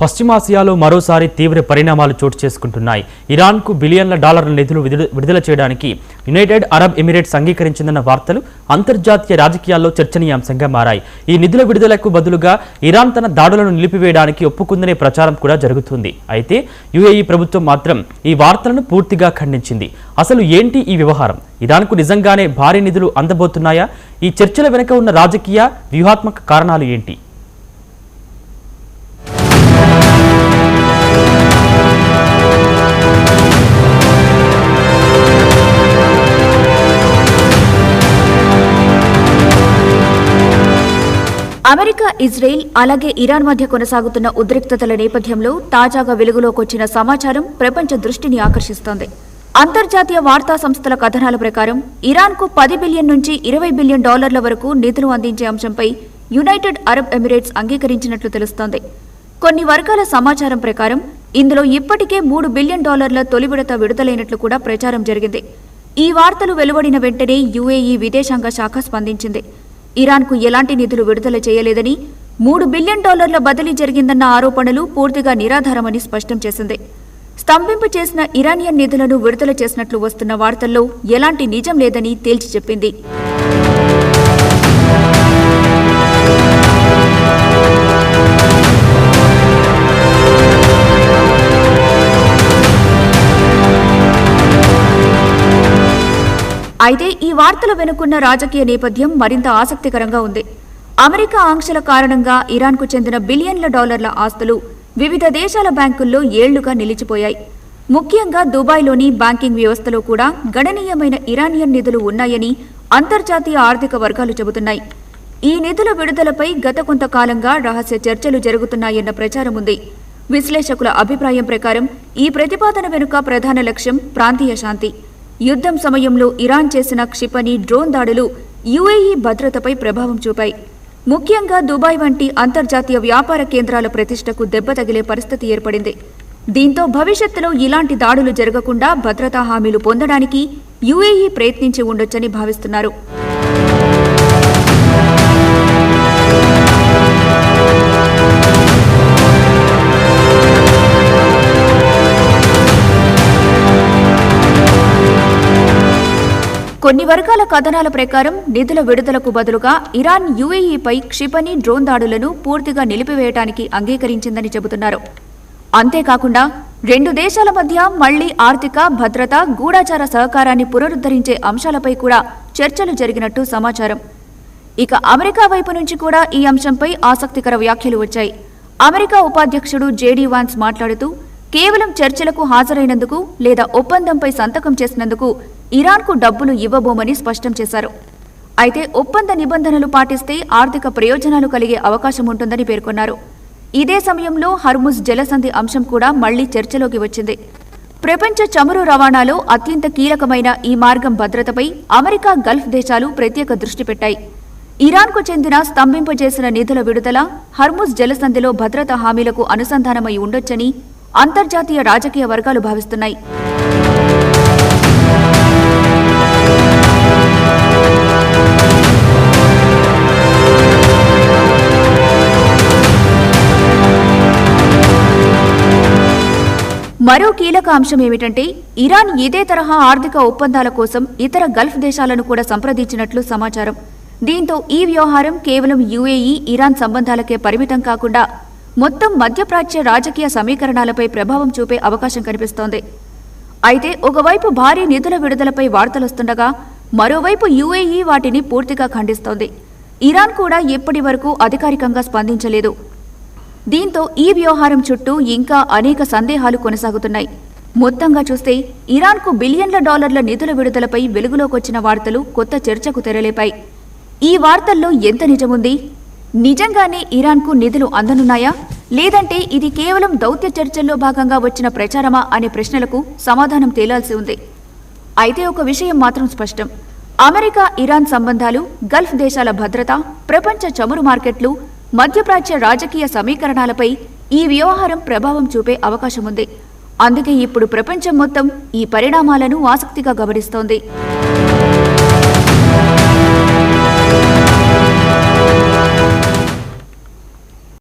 పశ్చిమాసియాలో మరోసారి తీవ్ర పరిణామాలు చోటు చేసుకుంటున్నాయి. ఇరాన్కు బిలియన్ల డాలర్ల నిధులు విడుదల చేయడానికి యునైటెడ్ అరబ్ ఎమిరేట్స్ అంగీకరించిందన్న వార్తలు అంతర్జాతీయ రాజకీయాల్లో చర్చనీయాంశంగా మారాయి. ఈ నిధుల విడుదలకు బదులుగా ఇరాన్ తన దాడులను నిలిపివేయడానికి ఒప్పుకుందనే ప్రచారం కూడా జరుగుతుంది. అయితే యుఏఈ ప్రభుత్వం మాత్రం ఈ వార్తలను పూర్తిగా ఖండించింది. అసలు ఏంటి ఈ వ్యవహారం? ఇరాన్కు నిజంగానే భారీ నిధులు అందబోతున్నాయా? ఈ చర్చల వెనుక ఉన్న రాజకీయ వ్యూహాత్మక కారణాలు ఏంటి? అమెరికా, ఇజ్రాయెల్ అలాగే ఇరాన్ మధ్య కొనసాగుతున్న ఉద్రిక్తతల నేపథ్యంలో తాజాగా వెలుగులోకొచ్చిన సమాచారం ప్రపంచ దృష్టిని ఆకర్షిస్తోంది. అంతర్జాతీయ వార్తా సంస్థల కథనాల ప్రకారం ఇరాన్కు 10 బిలియన్ నుంచి 20 బిలియన్ డాలర్ల వరకు నిధులు అందించే అంశంపై యునైటెడ్ అరబ్ ఎమిరేట్స్ అంగీకరించినట్లు తెలుస్తోంది. కొన్ని వర్గాల సమాచారం ప్రకారం ఇందులో ఇప్పటికే 3 బిలియన్ డాలర్ల తొలి విడత విడుదలైనట్లు కూడా ప్రచారం జరిగింది. ఈ వార్తలు వెలువడిన వెంటనే యుఏఈ విదేశాంగ శాఖ స్పందించింది. ఇరాన్కు ఎలాంటి నిధులు విడుదల చేయలేదని, 3 బిలియన్ డాలర్ల బదిలీ జరిగిందన్న ఆరోపణలు పూర్తిగా నిరాధారమని స్పష్టం చేసింది. స్తంభింపు చేసిన ఇరానియన్ నిధులను విడుదల చేసినట్లు వస్తున్న వార్తల్లో ఎలాంటి నిజం లేదని తేల్చి చెప్పింది. అయితే ఈ వార్తల వెనుకున్న రాజకీయ నేపథ్యం మరింత ఆసక్తికరంగా ఉంది. అమెరికా ఆంక్షల కారణంగా ఇరాన్కు చెందిన బిలియన్ల డాలర్ల ఆస్తులు వివిధ దేశాల బ్యాంకుల్లో ఏళ్లుగా నిలిచిపోయాయి. ముఖ్యంగా దుబాయ్లోని బ్యాంకింగ్ వ్యవస్థలో కూడా గణనీయమైన ఇరానియన్ నిధులు ఉన్నాయని అంతర్జాతీయ ఆర్థిక వర్గాలు చెబుతున్నాయి. ఈ నిధుల విడుదలపై గత కొంతకాలంగా రహస్య చర్చలు జరుగుతున్నాయన్న ప్రచారం ఉంది. విశ్లేషకుల అభిప్రాయం ప్రకారం ఈ ప్రతిపాదన వెనుక ప్రధాన లక్ష్యం ప్రాంతీయ శాంతి. యుద్ధం సమయంలో ఇరాన్ చేసిన క్షిపణి, డ్రోన్ దాడులు యుఏఈ భద్రతపై ప్రభావం చూపాయి. ముఖ్యంగా దుబాయ్ వంటి అంతర్జాతీయ వ్యాపార కేంద్రాల ప్రతిష్టకు దెబ్బ తగిలే పరిస్థితి ఏర్పడింది. దీంతో భవిష్యత్తులో ఇలాంటి దాడులు జరగకుండా భద్రతా హామీలు పొందడానికి యుఏఈ ప్రయత్నించి ఉండొచ్చని భావిస్తున్నారు. కొన్ని వర్గాల కథనాల ప్రకారం నిధుల విడుదలకు బదులుగా ఇరాన్ యుఏఈపై క్షిపణి, డ్రోన్ దాడులను పూర్తిగా నిలిపివేయడానికి అంగీకరించిందని చెబుతున్నారు. అంతేకాకుండా రెండు దేశాల మధ్య మళ్లీ ఆర్థిక, భద్రత, గూఢాచార సహకారాన్ని పునరుద్ధరించే అంశాలపై కూడా చర్చలు జరిగినట్టు సమాచారం. ఇక అమెరికా వైపు నుంచి కూడా ఈ అంశంపై ఆసక్తికర వ్యాఖ్యలు వచ్చాయి. అమెరికా ఉపాధ్యక్షుడు జేడీ వాన్స్ మాట్లాడుతూ కేవలం చర్చలకు హాజరైనందుకు లేదా ఒప్పందంపై సంతకం చేసినందుకు ఇరాన్కు డబ్బులు ఇవ్వబోమని స్పష్టం చేశారు. అయితే ఒప్పంద నిబంధనలు పాటిస్తే ఆర్థిక ప్రయోజనాలు కలిగే అవకాశం ఉంటుందని పేర్కొన్నారు. ఇదే సమయంలో హర్ముజ్ జలసంధి అంశం కూడా మళ్లీ చర్చలోకి వచ్చింది. ప్రపంచ చమురు రవాణాలో అత్యంత కీలకమైన ఈ మార్గం భద్రతపై అమెరికా, గల్ఫ్ దేశాలు ప్రత్యేక దృష్టి పెట్టాయి. ఇరాన్కు చెందిన స్తంభింపజేసిన నిధుల విడుదల హర్ముజ్ జలసంధిలో భద్రతా హామీలకు అనుసంధానమై ఉండొచ్చని అంతర్జాతీయ రాజకీయ వర్గాలు భావిస్తున్నాయి. మరో కీలక అంశం ఏమిటంటే ఇరాన్ ఇదే తరహా ఆర్థిక ఒప్పందాల కోసం ఇతర గల్ఫ్ దేశాలను కూడా సంప్రదించినట్లు సమాచారం. దీంతో ఈ వ్యవహారం కేవలం యుఏఈ, ఇరాన్ సంబంధాలకే పరిమితం కాకుండా మొత్తం మధ్యప్రాచ్య రాజకీయ సమీకరణాలపై ప్రభావం చూపే అవకాశం కనిపిస్తోంది. అయితే ఒకవైపు భారీ నిధుల విడుదలపై వార్తలొస్తుండగా మరోవైపు యుఏఈ వాటిని పూర్తిగా ఖండిస్తోంది. ఇరాన్ కూడా ఇప్పటి వరకు అధికారికంగా స్పందించలేదు. దీంతో ఈ వ్యవహారం చుట్టూ ఇంకా అనేక సందేహాలు కొనసాగుతున్నాయి. మొత్తంగా చూస్తే ఇరాన్కు బిలియన్ల డాలర్ల నిధుల విడుదలపై వెలుగులోకొచ్చిన వార్తలు కొత్త చర్చకు తెరలేపాయి. ఈ వార్తల్లో ఎంత నిజముంది? నిజంగానే ఇరాన్కు నిధులు అందనున్నాయా, లేదంటే ఇది కేవలం దౌత్య చర్చల్లో భాగంగా వచ్చిన ప్రచారమా అనే ప్రశ్నలకు సమాధానం తేలాల్సి ఉంది. అయితే ఒక విషయం మాత్రం స్పష్టం. అమెరికా, ఇరాన్ సంబంధాలు, గల్ఫ్ దేశాల భద్రత, ప్రపంచ చమురు మార్కెట్లు, మధ్యప్రాచ్య రాజకీయ సమీకరణాలపై ఈ వ్యవహారం ప్రభావం చూపే అవకాశం ఉంది. అందుకే ఇప్పుడు ప్రపంచం మొత్తం ఈ పరిణామాలను ఆసక్తిగా గమనిస్తోంది.